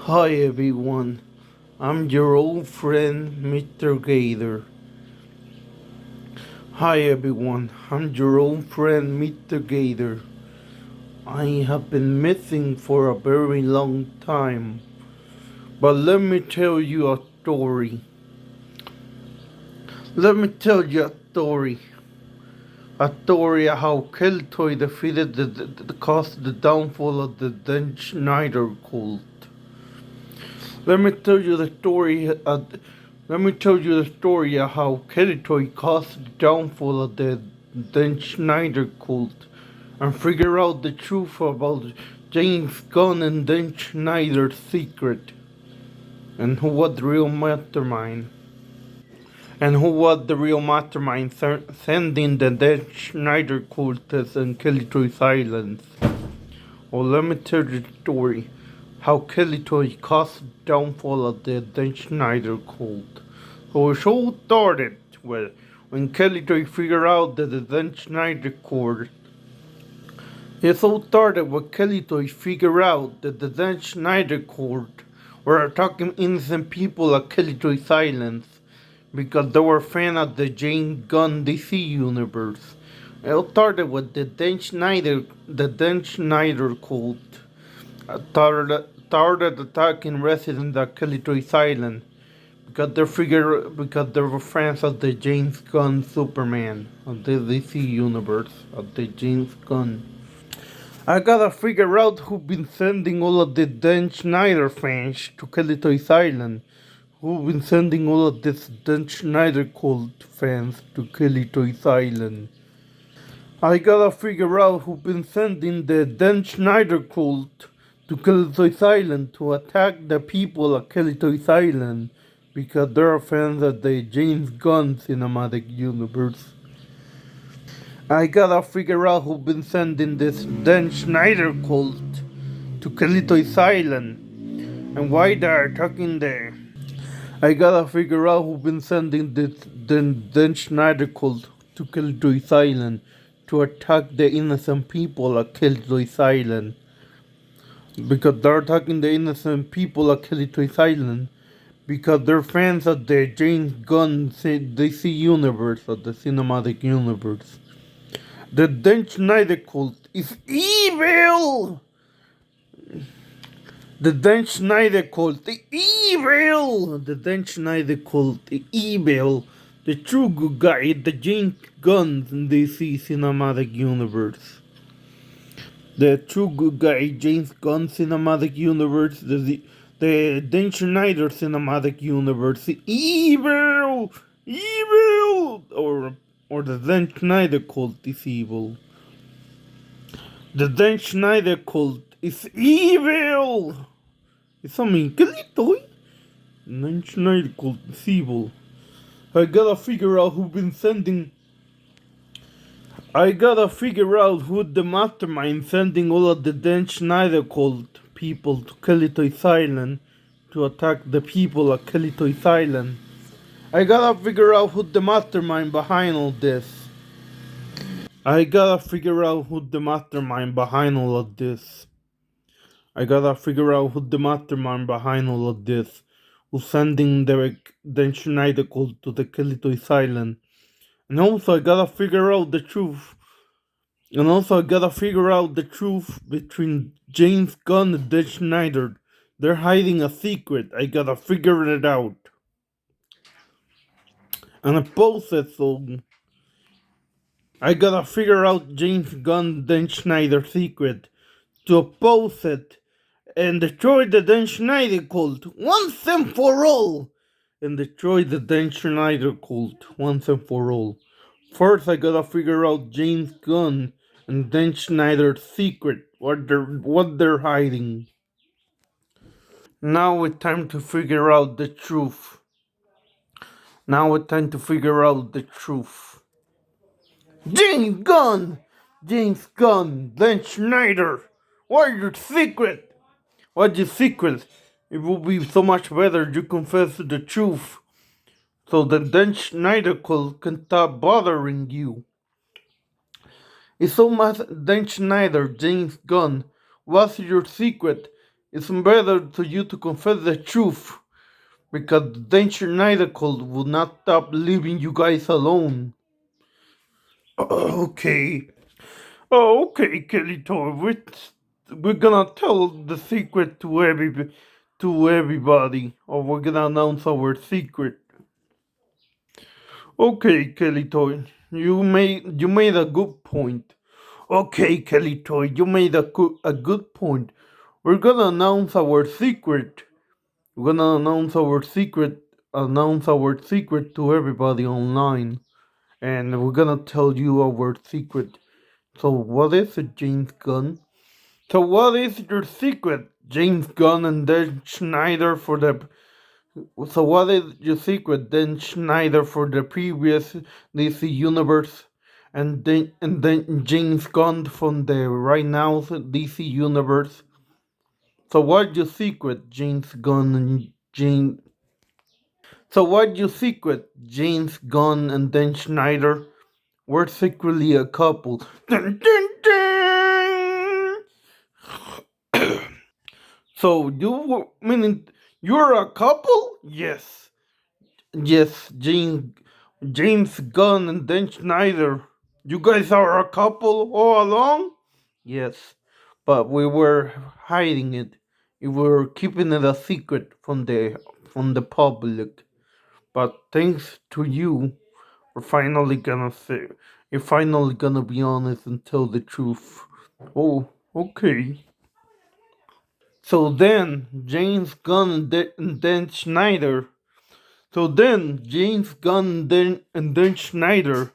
Hi everyone, I'm your old friend Mr. Gator. Hi everyone, I'm your old friend Mr. Gator. I have been missing for a very long time, but let me tell you a story. Let me tell you a story. A story of how Keltoy defeated caused the downfall of the Snyder cult. Let me tell you the story. Let me tell you the story of how Keltoy caused the downfall of the Snyder cult, and figure out the truth about James Gunn and Snyder's secret, and who was the real mastermind, sending the Snyder cultists and Keltoy's islands. Well, let me tell you the story. How Kelly caused the downfall of the Snyder cult. So it all started when Kelly figured out that the Snyder cult. It all started when Kelly figured out that the Snyder cult were attacking innocent people at Kelly's Islands because they were fans of the James Gunn DC universe. It all started with the Snyder cult started attacking residents at Kelly's Island because they were fans of the James Gunn Superman of the DC universe of the James Gunn. I gotta figure out who been sending all of the Dan Schneider fans to Kelly's Island. Who been sending all of this Dan Schneider cult fans to Kelly's Island. I gotta figure out who been sending the Dan Schneider cult to Kelly's Island to attack the people at Kelly's Island because they're fans of the James Gunn cinematic universe. I gotta figure out who been sending this Dan Schneider cult to Kelly's Island and why they're attacking there. I gotta figure out who been sending this Dan Schneider cult to Kelly's Island to attack the innocent people at Kelly's Island. Because they're attacking the innocent people at Kelly's Island because they're fans of the James Gunn DC universe, of the cinematic universe. The Dan Schneider cult is evil! The Dan Schneider cult is evil! The Dan Schneider cult is evil! The true good guy is the James Gunn in DC cinematic universe. The true good guy, James Gunn cinematic universe, the Dan Schneider cinematic universe, evil, evil, or the Dan Schneider cult is evil. The Dan Schneider cult is evil. It's something que Dan Schneider cult is evil. I gotta figure out who been sending. I gotta figure out who the mastermind sending all of the Dan Schneider cult people to Kelly's Island to attack the people at Kelly's Island. I gotta figure out who the mastermind behind all this. I gotta figure out who the mastermind behind all of this. I gotta figure out who the mastermind behind all of this. Who's sending the Dan Schneider cult to the Kelly's Island. And also I gotta figure out the truth. And also I gotta figure out the truth between James Gunn and Dan Schneider. They're hiding a secret. I gotta figure it out. And oppose it, so I gotta figure out James Gunn Dan Schneider secret to oppose it and destroy the Dan Schneider cult once and for all. And destroy the Dan Schneider cult once and for all. First, I gotta figure out James Gunn and Dan Schneider's secret, what they're hiding. Now it's time to figure out the truth. Now it's time to figure out the truth. James Gunn! James Gunn! Dan Schneider! What's your secret? What's your secret? It will be so much better you confess the truth so that Dan Schneider can stop bothering you. It's so much Dan Schneider, James Gunn. What's your secret? It's better to you to confess the truth because the Danger Snyder Cult will not stop leaving you guys alone. Okay. Oh, okay, Kelly Toy. We're gonna tell the secret to everybody, or we're gonna announce our secret. Okay, Kelly Toy. You made a good point. Okay, Kelly Toy, you made a good point. We're gonna announce our secret. We're gonna announce our secret to everybody online, and we're gonna tell you our secret. So, what is it, James Gunn? So, what is your secret, James Gunn and Dan Schneider for the? So, what is your secret, Dan Schneider for the previous DC universe, and then James Gunn from the right now DC universe? So, what's your secret, James Gunn and James? So, what's your secret, James Gunn and Dan Schneider? We're secretly a couple. Dun, dun, dun! So meaning you're a couple? Yes, yes, James Gunn and Dan Schneider. You guys are a couple all along? Yes, but we were hiding it. We were keeping it a secret from the public. But thanks to you, we're finally gonna say you're finally gonna be honest and tell the truth. Oh, okay. So then, James Gunn and Dan Schneider. So then, James Gunn and Dan Schneider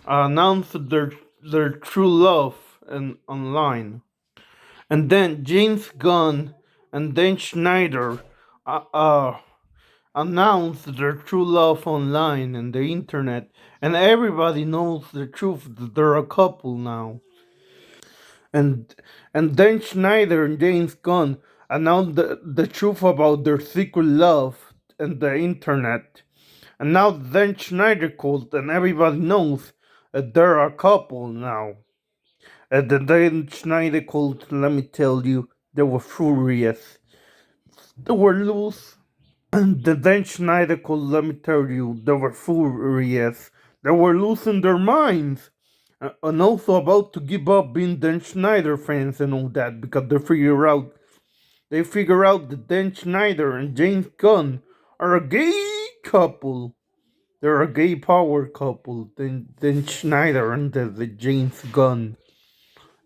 announced their true love online. And then James Gunn and Dan Schneider uh, uh, announced their true love online and the internet. And everybody knows the truth that they're a couple now. and and then Schneider and James Gunn announced the truth about their secret love and the internet. And now then Schneider called and everybody knows that they're a couple now. And the then Schneider called, let me tell you, they were furious. They were loose. And the then Schneider called, let me tell you, they were furious. They were losing their minds. And also about to give up being Dan Schneider fans and all that because they figure out that Dan Schneider and James Gunn are a gay couple. They're a gay power couple. Dan Schneider and the James Gunn.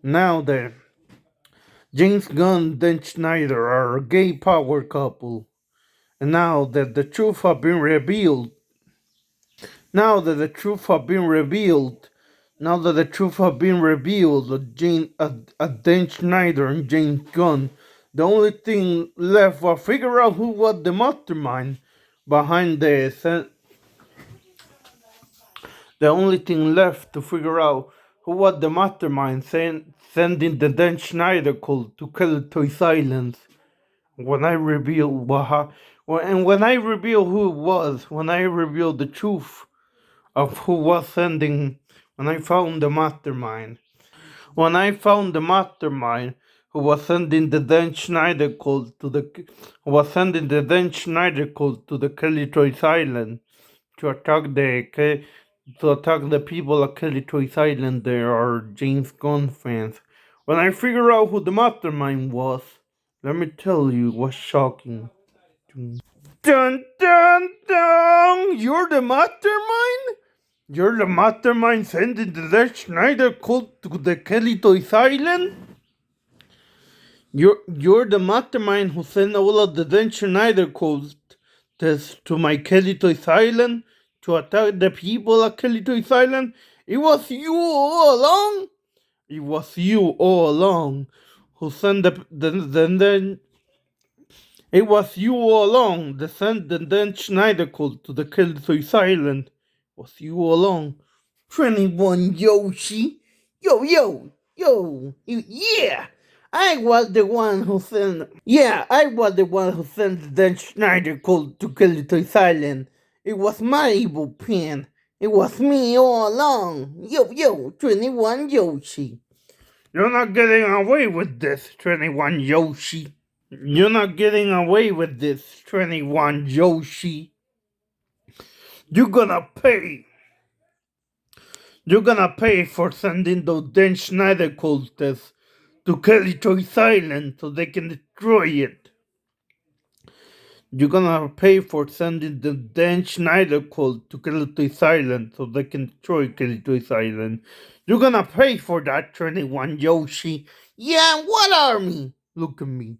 Now the James Gunn and Dan Schneider are a gay power couple. And now that the truth have been revealed, Now that the truth have been revealed, now that the truth have been revealed of Dan Schneider and James Gunn, the only thing left was figure out who was the mastermind behind the only thing left to figure out who was the mastermind sending the Dan Schneider cult to Kellytoy's Islands. When I reveal when I reveal who it was, when I reveal the truth of who was sending when I found the mastermind. When I found the mastermind who was sending the Dan Schneider cult to the who was sending the Dan Schneider cult to the Kelly Choice Island to attack the people of Kelly Choice Island. There are James Gunn fans. When I figured out who the mastermind was, let me tell you, it was shocking. Dun dun dun! You're the mastermind? You're the mastermind sending the Dan Schneider cult to the Kelly Toys Island? You're the mastermind who sent all of the Dan Schneider cults to my Kelly Toys Island to attack the people of Kelly Toys Island? It was you all along? It was you all along who sent the it was you all along that sent the Dan Schneider cult to the Kelly Toys Island. It was you all along. 21 Yoshi. Yo, yo, yo. Yeah. I was the one who sent. Yeah, I was the one who sent the Schneider code to Kellytoy's Island. It was my evil plan. It was me all along. Yo, yo, 21 Yoshi. You're not getting away with this, 21 Yoshi. You're not getting away with this, 21 Yoshi. You're gonna pay. You're gonna pay for sending those Dan Schneider cultists to Kelly Choice Island so they can destroy it. You're gonna pay for sending the Dan Schneider cult to Kelly Choice Island so they can destroy Kelly Choice Island. You're gonna pay for that, 21 Yoshi. Yeah, what army? Look at me.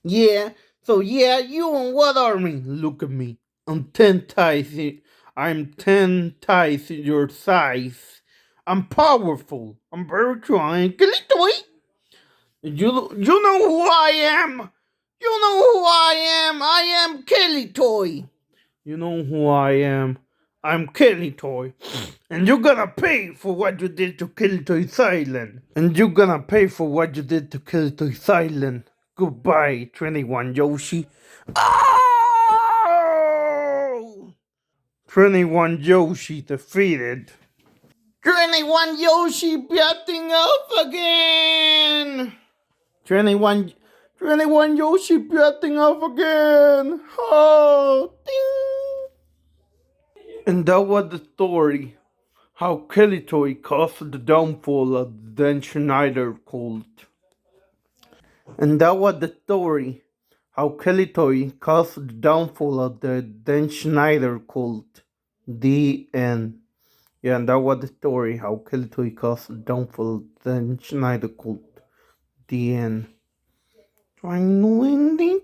Yeah, so yeah, you and what army? Look at me. I'm 10 times I'm 10 times your size. I'm powerful. I'm very strong. Kilitoy. You know who I am. You know who I am. I am Kilitoy. You know who I am. I'm Kilitoy. And you're gonna pay for what you did to Kilitoy Island. And you're gonna pay for what you did to Kilitoy Island. Goodbye, 21 Yoshi. Oh! 21 Yoshi defeated. 21 Yoshi batting up again. 21, 21 Yoshi batting up again. Oh, ding. And that was the story. How Kelly caused the downfall of the Dan Schneider cult. And that was the story. How Kelly caused the downfall of the Dan Schneider cult. The end. Yeah, and that was the story. How Kelly caused the downfall of the Dan Schneider cult. The end. Trying to end